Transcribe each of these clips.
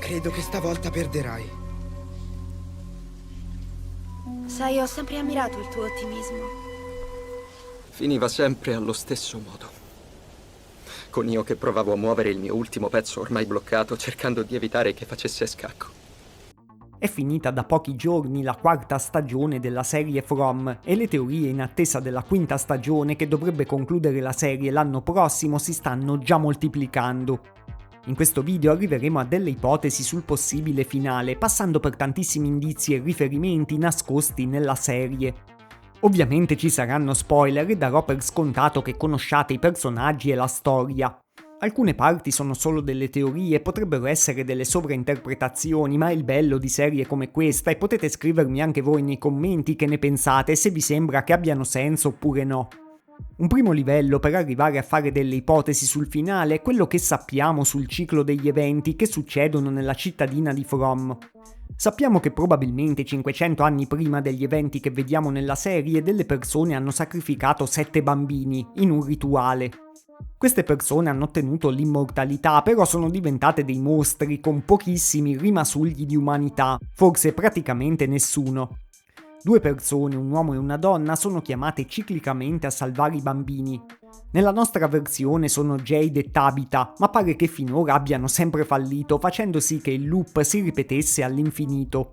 Credo che stavolta perderai. Sai, ho sempre ammirato il tuo ottimismo. Finiva sempre allo stesso modo. Con io che provavo a muovere il mio ultimo pezzo ormai bloccato, cercando di evitare che facesse scacco. È finita da pochi giorni la quarta stagione della serie From e le teorie in attesa della quinta stagione, che dovrebbe concludere la serie l'anno prossimo, si stanno già moltiplicando. In questo video arriveremo a delle ipotesi sul possibile finale, passando per tantissimi indizi e riferimenti nascosti nella serie. Ovviamente ci saranno spoiler e darò per scontato che conosciate i personaggi e la storia. Alcune parti sono solo delle teorie, potrebbero essere delle sovrainterpretazioni, ma è il bello di serie come questa e potete scrivermi anche voi nei commenti che ne pensate, se vi sembra che abbiano senso oppure no. Un primo livello per arrivare a fare delle ipotesi sul finale è quello che sappiamo sul ciclo degli eventi che succedono nella cittadina di From. Sappiamo che probabilmente 500 anni prima degli eventi che vediamo nella serie, delle persone hanno sacrificato 7 bambini in un rituale. Queste persone hanno ottenuto l'immortalità, però sono diventate dei mostri con pochissimi rimasugli di umanità, forse praticamente nessuno. 2 persone, un uomo e una donna, sono chiamate ciclicamente a salvare i bambini. Nella nostra versione sono Jade e Tabitha, ma pare che finora abbiano sempre fallito, facendo sì che il loop si ripetesse all'infinito.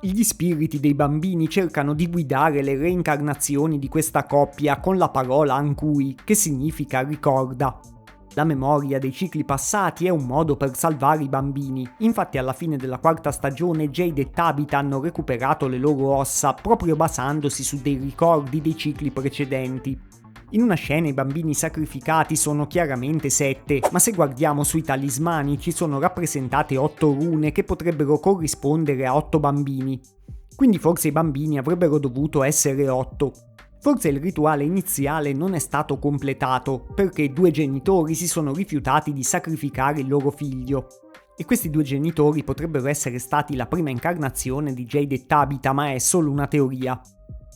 Gli spiriti dei bambini cercano di guidare le reincarnazioni di questa coppia con la parola Ankui, che significa ricorda. La memoria dei cicli passati è un modo per salvare i bambini, infatti alla fine della quarta stagione Jade e Tabitha hanno recuperato le loro ossa proprio basandosi su dei ricordi dei cicli precedenti. In una scena i bambini sacrificati sono chiaramente 7, ma se guardiamo sui talismani ci sono rappresentate 8 rune che potrebbero corrispondere a 8 bambini. Quindi forse i bambini avrebbero dovuto essere 8. Forse il rituale iniziale non è stato completato, perché 2 genitori si sono rifiutati di sacrificare il loro figlio. E questi 2 genitori potrebbero essere stati la prima incarnazione di Jade e Tabitha, ma è solo una teoria.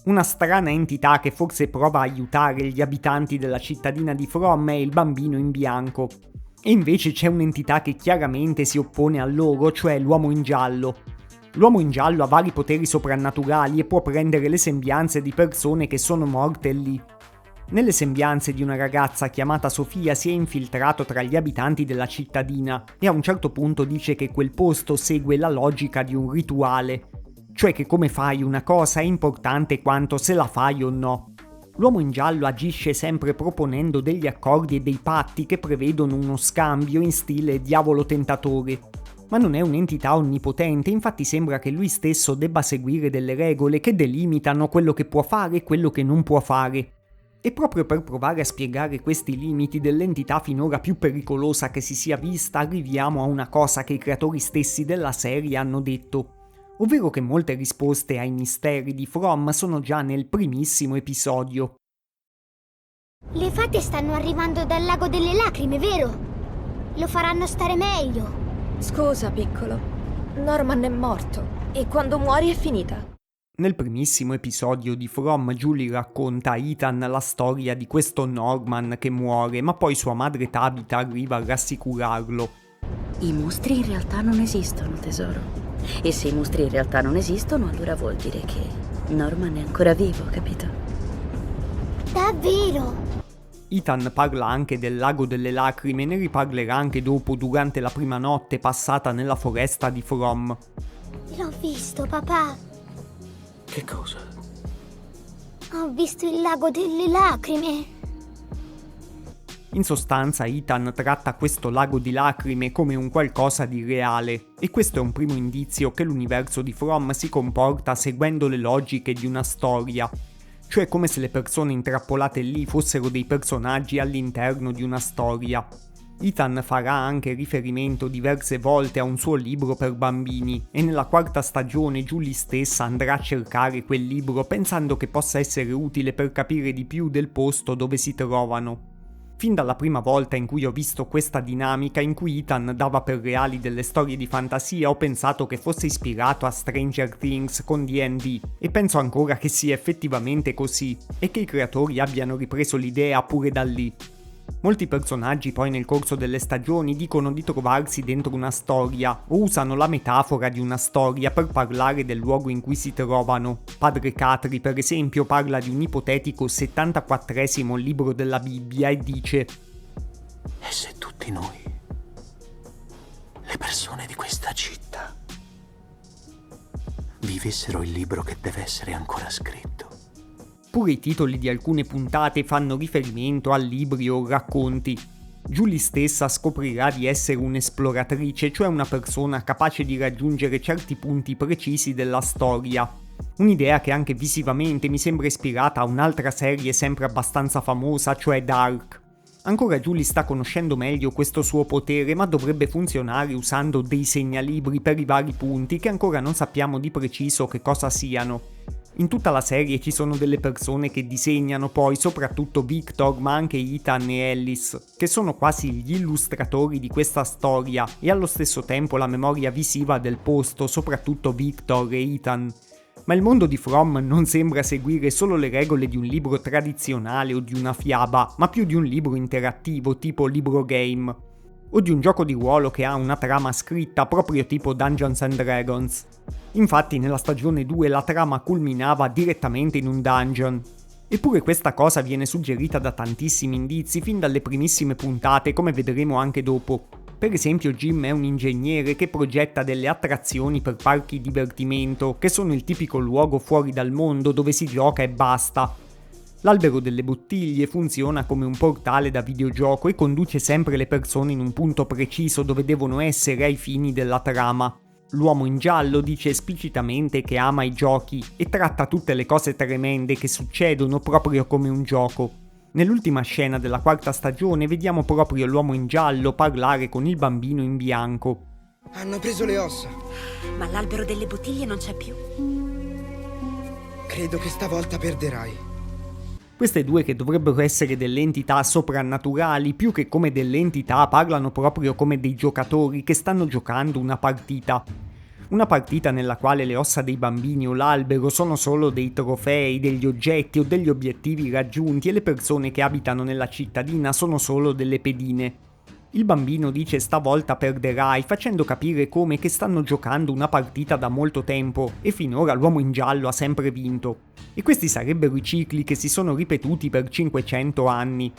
Una strana entità che forse prova a aiutare gli abitanti della cittadina di From è il bambino in bianco. E invece c'è un'entità che chiaramente si oppone a loro, cioè l'uomo in giallo. L'uomo in giallo ha vari poteri soprannaturali e può prendere le sembianze di persone che sono morte lì. Nelle sembianze di una ragazza chiamata Sofia si è infiltrato tra gli abitanti della cittadina e a un certo punto dice che quel posto segue la logica di un rituale. Cioè che come fai una cosa è importante quanto se la fai o no. L'uomo in giallo agisce sempre proponendo degli accordi e dei patti che prevedono uno scambio in stile diavolo tentatore. Ma non è un'entità onnipotente, infatti sembra che lui stesso debba seguire delle regole che delimitano quello che può fare e quello che non può fare. E proprio per provare a spiegare questi limiti dell'entità finora più pericolosa che si sia vista, arriviamo a una cosa che i creatori stessi della serie hanno detto. Ovvero che molte risposte ai misteri di From sono già nel primissimo episodio. Le fate stanno arrivando dal lago delle lacrime, vero? Lo faranno stare meglio. Scusa, piccolo. Norman è morto e quando muori è finita. Nel primissimo episodio di From, Julie racconta a Ethan la storia di questo Norman che muore, ma poi sua madre Tabitha arriva a rassicurarlo. I mostri in realtà non esistono, tesoro. E se i mostri in realtà non esistono, allora vuol dire che Norman è ancora vivo, capito? Davvero? Ethan parla anche del lago delle lacrime e ne riparlerà anche dopo, durante la prima notte passata nella foresta di From. L'ho visto, papà. Che cosa? Ho visto il lago delle lacrime. In sostanza Ethan tratta questo lago di lacrime come un qualcosa di reale, e questo è un primo indizio che l'universo di From si comporta seguendo le logiche di una storia, cioè come se le persone intrappolate lì fossero dei personaggi all'interno di una storia. Ethan farà anche riferimento diverse volte a un suo libro per bambini, e nella quarta stagione Julie stessa andrà a cercare quel libro pensando che possa essere utile per capire di più del posto dove si trovano. Fin dalla prima volta in cui ho visto questa dinamica in cui Ethan dava per reali delle storie di fantasia, ho pensato che fosse ispirato a Stranger Things con D&D, e penso ancora che sia effettivamente così, e che i creatori abbiano ripreso l'idea pure da lì. Molti personaggi poi nel corso delle stagioni dicono di trovarsi dentro una storia o usano la metafora di una storia per parlare del luogo in cui si trovano. Padre Catri, per esempio, parla di un ipotetico 74esimo libro della Bibbia e dice: E se tutti noi, le persone di questa città, vivessero il libro che deve essere ancora scritto? Pure i titoli di alcune puntate fanno riferimento a libri o racconti. Julie stessa scoprirà di essere un'esploratrice, cioè una persona capace di raggiungere certi punti precisi della storia. Un'idea che anche visivamente mi sembra ispirata a un'altra serie sempre abbastanza famosa, cioè Dark. Ancora Julie sta conoscendo meglio questo suo potere, ma dovrebbe funzionare usando dei segnalibri per i vari punti che ancora non sappiamo di preciso che cosa siano. In tutta la serie ci sono delle persone che disegnano poi, soprattutto Victor, ma anche Ethan e Alice, che sono quasi gli illustratori di questa storia e allo stesso tempo la memoria visiva del posto, soprattutto Victor e Ethan. Ma il mondo di From non sembra seguire solo le regole di un libro tradizionale o di una fiaba, ma più di un libro interattivo tipo libro game, o di un gioco di ruolo che ha una trama scritta proprio tipo Dungeons and Dragons. Infatti nella stagione 2 la trama culminava direttamente in un dungeon. Eppure questa cosa viene suggerita da tantissimi indizi fin dalle primissime puntate, come vedremo anche dopo. Per esempio Jim è un ingegnere che progetta delle attrazioni per parchi divertimento, che sono il tipico luogo fuori dal mondo dove si gioca e basta. L'albero delle bottiglie funziona come un portale da videogioco e conduce sempre le persone in un punto preciso dove devono essere ai fini della trama. L'uomo in giallo dice esplicitamente che ama i giochi e tratta tutte le cose tremende che succedono proprio come un gioco. Nell'ultima scena della quarta stagione vediamo proprio l'uomo in giallo parlare con il bambino in bianco. Hanno preso le ossa. Ma l'albero delle bottiglie non c'è più. Credo che stavolta perderai. Queste due, che dovrebbero essere delle entità soprannaturali, più che come delle entità parlano proprio come dei giocatori che stanno giocando una partita. Una partita nella quale le ossa dei bambini o l'albero sono solo dei trofei, degli oggetti o degli obiettivi raggiunti e le persone che abitano nella cittadina sono solo delle pedine. Il bambino dice stavolta perderai, facendo capire come che stanno giocando una partita da molto tempo e finora l'uomo in giallo ha sempre vinto. E questi sarebbero i cicli che si sono ripetuti per 500 anni.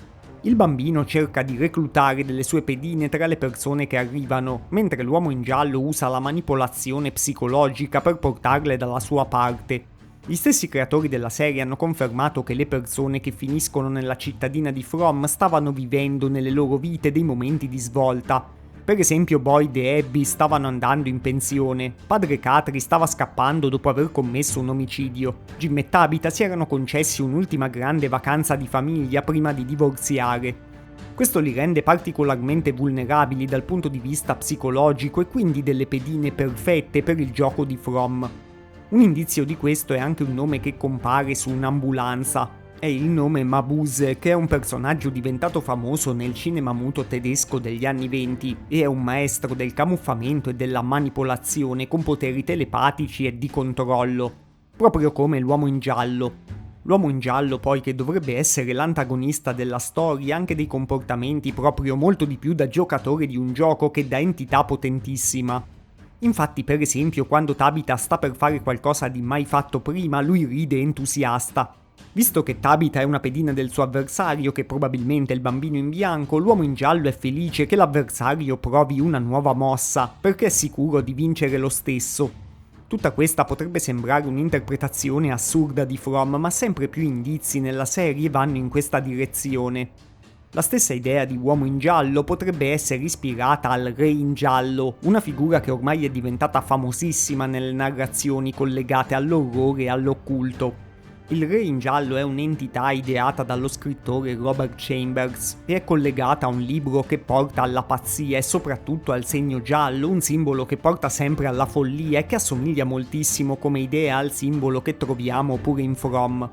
Il bambino cerca di reclutare delle sue pedine tra le persone che arrivano, mentre l'uomo in giallo usa la manipolazione psicologica per portarle dalla sua parte. Gli stessi creatori della serie hanno confermato che le persone che finiscono nella cittadina di From stavano vivendo nelle loro vite dei momenti di svolta. Per esempio Boyd e Abby stavano andando in pensione, padre Catri stava scappando dopo aver commesso un omicidio, Jim e Tabitha si erano concessi un'ultima grande vacanza di famiglia prima di divorziare. Questo li rende particolarmente vulnerabili dal punto di vista psicologico e quindi delle pedine perfette per il gioco di From. Un indizio di questo è anche un nome che compare su un'ambulanza. È il nome Mabuse, che è un personaggio diventato famoso nel cinema muto tedesco degli anni 20 e è un maestro del camuffamento e della manipolazione con poteri telepatici e di controllo, proprio come l'uomo in giallo. L'uomo in giallo poi, che dovrebbe essere l'antagonista della storia, ha anche dei comportamenti proprio molto di più da giocatore di un gioco che da entità potentissima. Infatti, per esempio, quando Tabitha sta per fare qualcosa di mai fatto prima, lui ride entusiasta. Visto che Tabitha è una pedina del suo avversario, che probabilmente è il bambino in bianco, l'uomo in giallo è felice che l'avversario provi una nuova mossa, perché è sicuro di vincere lo stesso. Tutta questa potrebbe sembrare un'interpretazione assurda di From, ma sempre più indizi nella serie vanno in questa direzione. La stessa idea di uomo in giallo potrebbe essere ispirata al re in giallo, una figura che ormai è diventata famosissima nelle narrazioni collegate all'orrore e all'occulto. Il re in giallo è un'entità ideata dallo scrittore Robert Chambers e è collegata a un libro che porta alla pazzia e soprattutto al segno giallo, un simbolo che porta sempre alla follia e che assomiglia moltissimo come idea al simbolo che troviamo pure in From.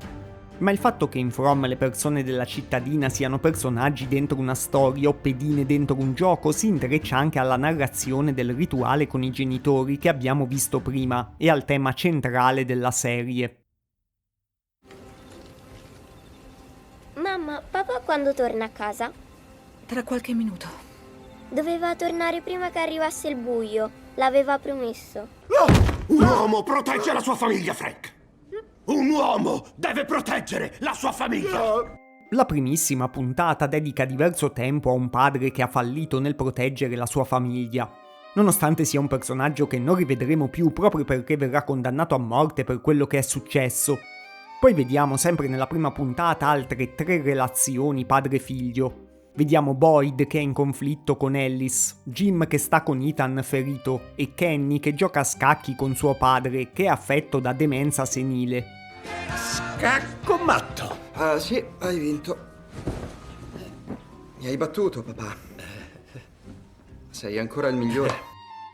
Ma il fatto che in From le persone della cittadina siano personaggi dentro una storia o pedine dentro un gioco si intreccia anche alla narrazione del rituale con i genitori che abbiamo visto prima e al tema centrale della serie. Mamma, papà quando torna a casa? Tra qualche minuto. Doveva tornare prima che arrivasse il buio. L'aveva promesso. No! Un uomo protegge la sua famiglia, Frank! Un uomo deve proteggere la sua famiglia! La primissima puntata dedica diverso tempo a un padre che ha fallito nel proteggere la sua famiglia. Nonostante sia un personaggio che non rivedremo più proprio perché verrà condannato a morte per quello che è successo. Poi vediamo sempre nella prima puntata altre 3 relazioni padre-figlio. Vediamo Boyd che è in conflitto con Alice, Jim che sta con Ethan ferito e Kenny che gioca a scacchi con suo padre che è affetto da demenza senile. Scacco matto! Ah, sì, hai vinto. Mi hai battuto, papà. Sei ancora il migliore.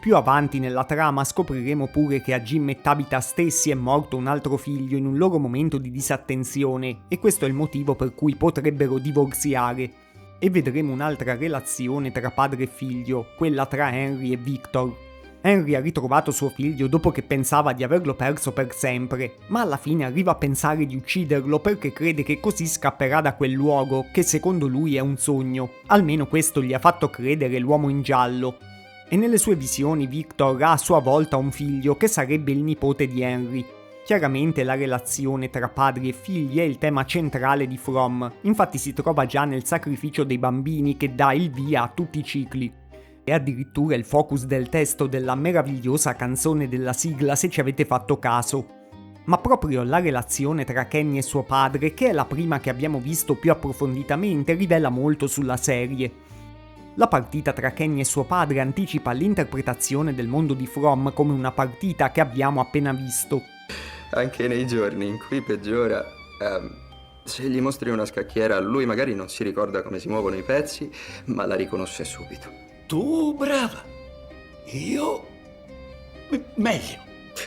Più avanti nella trama scopriremo pure che a Jim e Tabitha stessi è morto un altro figlio in un loro momento di disattenzione e questo è il motivo per cui potrebbero divorziare. E vedremo un'altra relazione tra padre e figlio, quella tra Henry e Victor. Henry ha ritrovato suo figlio dopo che pensava di averlo perso per sempre, ma alla fine arriva a pensare di ucciderlo perché crede che così scapperà da quel luogo, che secondo lui è un sogno. Almeno questo gli ha fatto credere l'uomo in giallo. E nelle sue visioni Victor ha a sua volta un figlio che sarebbe il nipote di Henry. Chiaramente la relazione tra padri e figli è il tema centrale di From, infatti si trova già nel sacrificio dei bambini che dà il via a tutti i cicli. È addirittura il focus del testo della meravigliosa canzone della sigla se ci avete fatto caso. Ma proprio la relazione tra Kenny e suo padre, che è la prima che abbiamo visto più approfonditamente, rivela molto sulla serie. La partita tra Kenny e suo padre anticipa l'interpretazione del mondo di From come una partita che abbiamo appena visto. Anche nei giorni in cui peggiora, se gli mostri una scacchiera, lui magari non si ricorda come si muovono i pezzi, ma la riconosce subito. Tu brava. Io... meglio.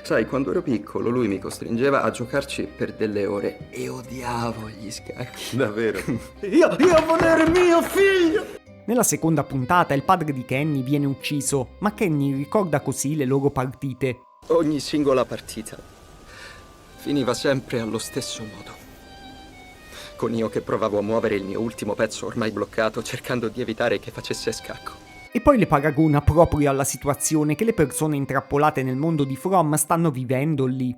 Sai, quando ero piccolo lui mi costringeva a giocarci per delle ore e odiavo gli scacchi. Davvero? Io a volere mio figlio! Nella seconda puntata il padre di Kenny viene ucciso, ma Kenny ricorda così le loro partite. Ogni singola partita finiva sempre allo stesso modo. Con io che provavo a muovere il mio ultimo pezzo ormai bloccato, cercando di evitare che facesse scacco. E poi le paragona proprio alla situazione che le persone intrappolate nel mondo di From stanno vivendo lì.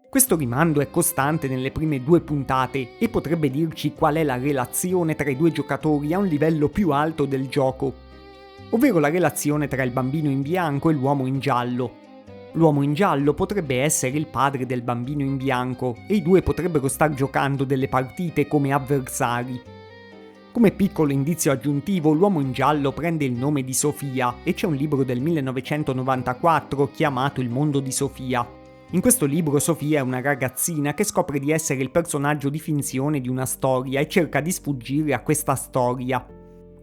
Questo rimando è costante nelle prime 2 puntate e potrebbe dirci qual è la relazione tra i 2 giocatori a un livello più alto del gioco, ovvero la relazione tra il bambino in bianco e l'uomo in giallo. L'uomo in giallo potrebbe essere il padre del bambino in bianco e i 2 potrebbero star giocando delle partite come avversari. Come piccolo indizio aggiuntivo, l'uomo in giallo prende il nome di Sofia e c'è un libro del 1994 chiamato Il mondo di Sofia. In questo libro Sofia è una ragazzina che scopre di essere il personaggio di finzione di una storia e cerca di sfuggire a questa storia.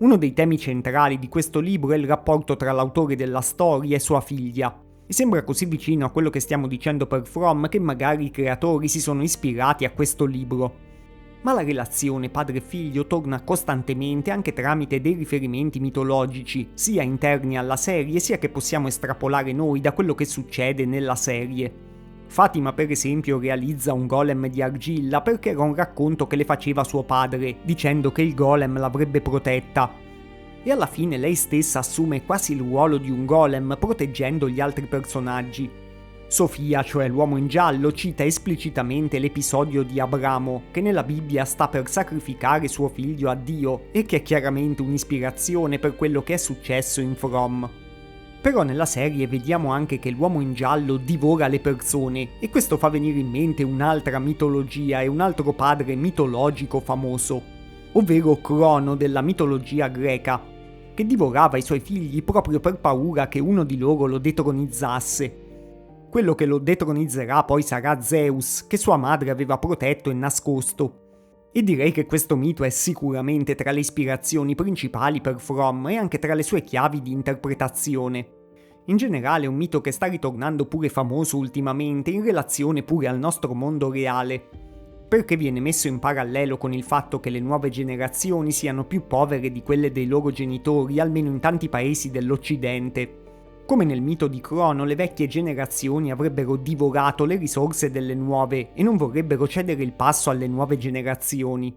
Uno dei temi centrali di questo libro è il rapporto tra l'autore della storia e sua figlia. E sembra così vicino a quello che stiamo dicendo per From che magari i creatori si sono ispirati a questo libro. Ma la relazione padre-figlio torna costantemente anche tramite dei riferimenti mitologici, sia interni alla serie sia che possiamo estrapolare noi da quello che succede nella serie. Fatima per esempio realizza un golem di argilla perché era un racconto che le faceva suo padre, dicendo che il golem l'avrebbe protetta. E alla fine lei stessa assume quasi il ruolo di un golem proteggendo gli altri personaggi. Sofia, cioè l'uomo in giallo, cita esplicitamente l'episodio di Abramo, che nella Bibbia sta per sacrificare suo figlio a Dio e che è chiaramente un'ispirazione per quello che è successo in From. Però nella serie vediamo anche che l'uomo in giallo divora le persone e questo fa venire in mente un'altra mitologia e un altro padre mitologico famoso, ovvero Crono della mitologia greca, che divorava i suoi figli proprio per paura che uno di loro lo detronizzasse. Quello che lo detronizzerà poi sarà Zeus, che sua madre aveva protetto e nascosto. E direi che questo mito è sicuramente tra le ispirazioni principali per From e anche tra le sue chiavi di interpretazione. In generale è un mito che sta ritornando pure famoso ultimamente in relazione pure al nostro mondo reale, perché viene messo in parallelo con il fatto che le nuove generazioni siano più povere di quelle dei loro genitori, almeno in tanti paesi dell'Occidente. Come nel mito di Crono, le vecchie generazioni avrebbero divorato le risorse delle nuove e non vorrebbero cedere il passo alle nuove generazioni.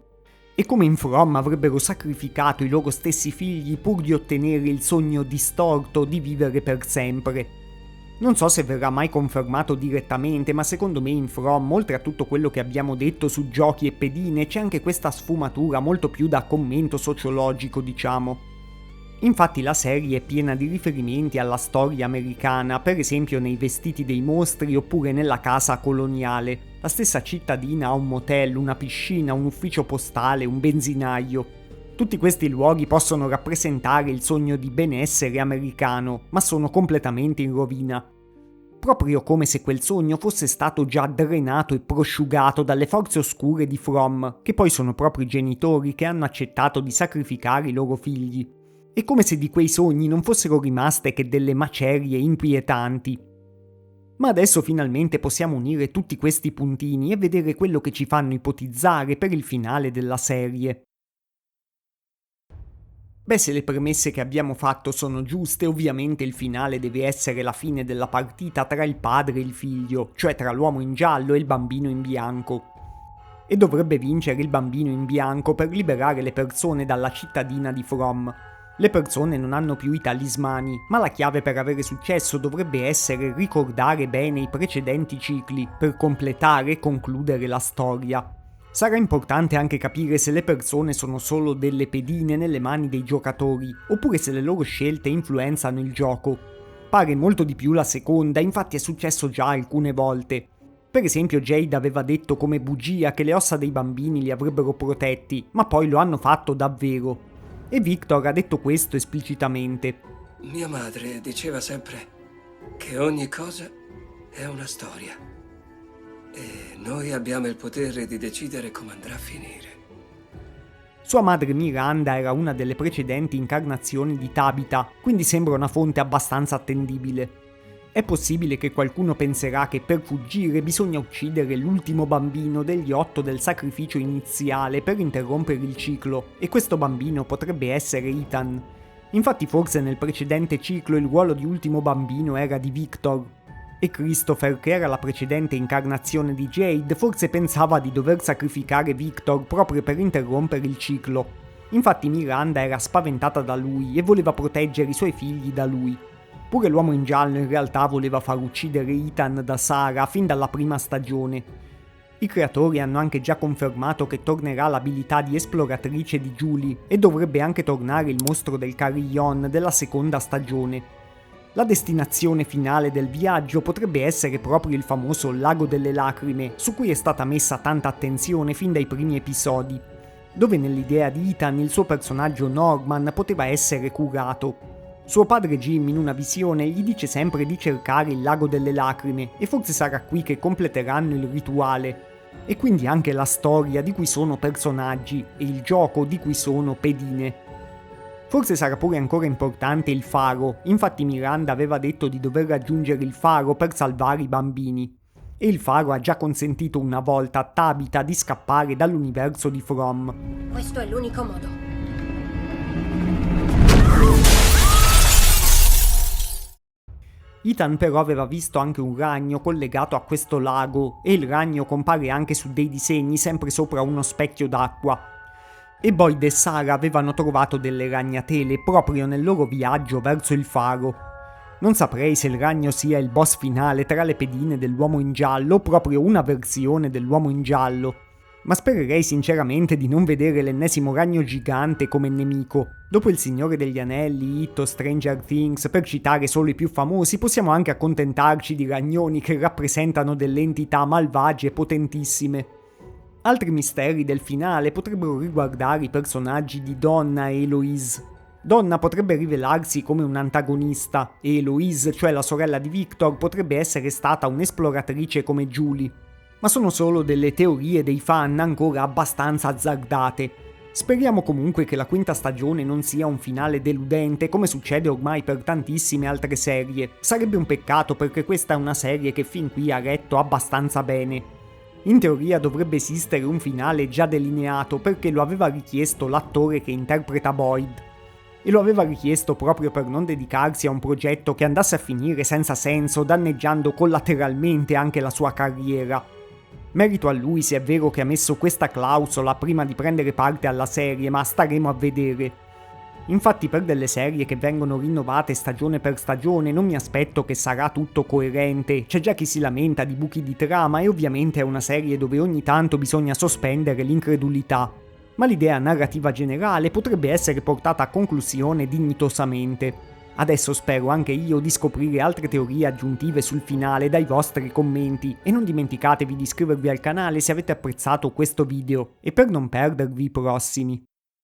E come in From avrebbero sacrificato i loro stessi figli pur di ottenere il sogno distorto di vivere per sempre. Non so se verrà mai confermato direttamente, ma secondo me in From, oltre a tutto quello che abbiamo detto su giochi e pedine, c'è anche questa sfumatura molto più da commento sociologico, diciamo. Infatti la serie è piena di riferimenti alla storia americana, per esempio nei vestiti dei mostri oppure nella casa coloniale. La stessa cittadina ha un motel, una piscina, un ufficio postale, un benzinaio. Tutti questi luoghi possono rappresentare il sogno di benessere americano, ma sono completamente in rovina. Proprio come se quel sogno fosse stato già drenato e prosciugato dalle forze oscure di From, che poi sono proprio i genitori che hanno accettato di sacrificare i loro figli. È come se di quei sogni non fossero rimaste che delle macerie inquietanti. Ma adesso finalmente possiamo unire tutti questi puntini e vedere quello che ci fanno ipotizzare per il finale della serie. Beh, se le premesse che abbiamo fatto sono giuste, ovviamente il finale deve essere la fine della partita tra il padre e il figlio, cioè tra l'uomo in giallo e il bambino in bianco. E dovrebbe vincere il bambino in bianco per liberare le persone dalla cittadina di From. Le persone non hanno più i talismani, ma la chiave per avere successo dovrebbe essere ricordare bene i precedenti cicli per completare e concludere la storia. Sarà importante anche capire se le persone sono solo delle pedine nelle mani dei giocatori, oppure se le loro scelte influenzano il gioco. Pare molto di più la seconda, infatti è successo già alcune volte. Per esempio Jade aveva detto come bugia che le ossa dei bambini li avrebbero protetti, ma poi lo hanno fatto davvero. E Victor ha detto questo esplicitamente. Mia madre diceva sempre che ogni cosa è una storia e noi abbiamo il potere di decidere come andrà a finire. Sua madre Miranda era una delle precedenti incarnazioni di Tabitha, quindi sembra una fonte abbastanza attendibile. È possibile che qualcuno penserà che per fuggire bisogna uccidere l'ultimo bambino degli 8 del sacrificio iniziale per interrompere il ciclo, e questo bambino potrebbe essere Ethan. Infatti forse nel precedente ciclo il ruolo di ultimo bambino era di Victor, e Christopher, che era la precedente incarnazione di Jade, forse pensava di dover sacrificare Victor proprio per interrompere il ciclo. Infatti Miranda era spaventata da lui e voleva proteggere i suoi figli da lui. Pure l'uomo in giallo in realtà voleva far uccidere Ethan da Sarah fin dalla prima stagione. I creatori hanno anche già confermato che tornerà l'abilità di esploratrice di Julie e dovrebbe anche tornare il mostro del Carillon della seconda stagione. La destinazione finale del viaggio potrebbe essere proprio il famoso Lago delle Lacrime, su cui è stata messa tanta attenzione fin dai primi episodi, dove nell'idea di Ethan il suo personaggio Norman poteva essere curato. Suo padre Jim in una visione gli dice sempre di cercare il Lago delle Lacrime e forse sarà qui che completeranno il rituale, e quindi anche la storia di cui sono personaggi e il gioco di cui sono pedine. Forse sarà pure ancora importante il faro, infatti Miranda aveva detto di dover raggiungere il faro per salvare i bambini, e il faro ha già consentito una volta a Tabitha di scappare dall'universo di From. Questo è l'unico modo. Ethan però aveva visto anche un ragno collegato a questo lago e il ragno compare anche su dei disegni sempre sopra uno specchio d'acqua. E Boyd e Sarah avevano trovato delle ragnatele proprio nel loro viaggio verso il faro. Non saprei se il ragno sia il boss finale tra le pedine dell'uomo in giallo o proprio una versione dell'uomo in giallo, ma spererei sinceramente di non vedere l'ennesimo ragno gigante come nemico. Dopo Il Signore degli Anelli, It o Stranger Things, per citare solo i più famosi, possiamo anche accontentarci di ragnoni che rappresentano delle entità malvagie potentissime. Altri misteri del finale potrebbero riguardare i personaggi di Donna e Eloise. Donna potrebbe rivelarsi come un antagonista e Eloise, cioè la sorella di Victor, potrebbe essere stata un'esploratrice come Julie. Ma sono solo delle teorie dei fan ancora abbastanza azzardate. Speriamo comunque che la quinta stagione non sia un finale deludente come succede ormai per tantissime altre serie. Sarebbe un peccato perché questa è una serie che fin qui ha retto abbastanza bene. In teoria dovrebbe esistere un finale già delineato perché lo aveva richiesto l'attore che interpreta Boyd. E lo aveva richiesto proprio per non dedicarsi a un progetto che andasse a finire senza senso, danneggiando collateralmente anche la sua carriera. Merito a lui se è vero che ha messo questa clausola prima di prendere parte alla serie, ma staremo a vedere. Infatti per delle serie che vengono rinnovate stagione per stagione non mi aspetto che sarà tutto coerente, c'è già chi si lamenta di buchi di trama e ovviamente è una serie dove ogni tanto bisogna sospendere l'incredulità, ma l'idea narrativa generale potrebbe essere portata a conclusione dignitosamente. Adesso spero anche io di scoprire altre teorie aggiuntive sul finale dai vostri commenti e non dimenticatevi di iscrivervi al canale se avete apprezzato questo video e per non perdervi i prossimi.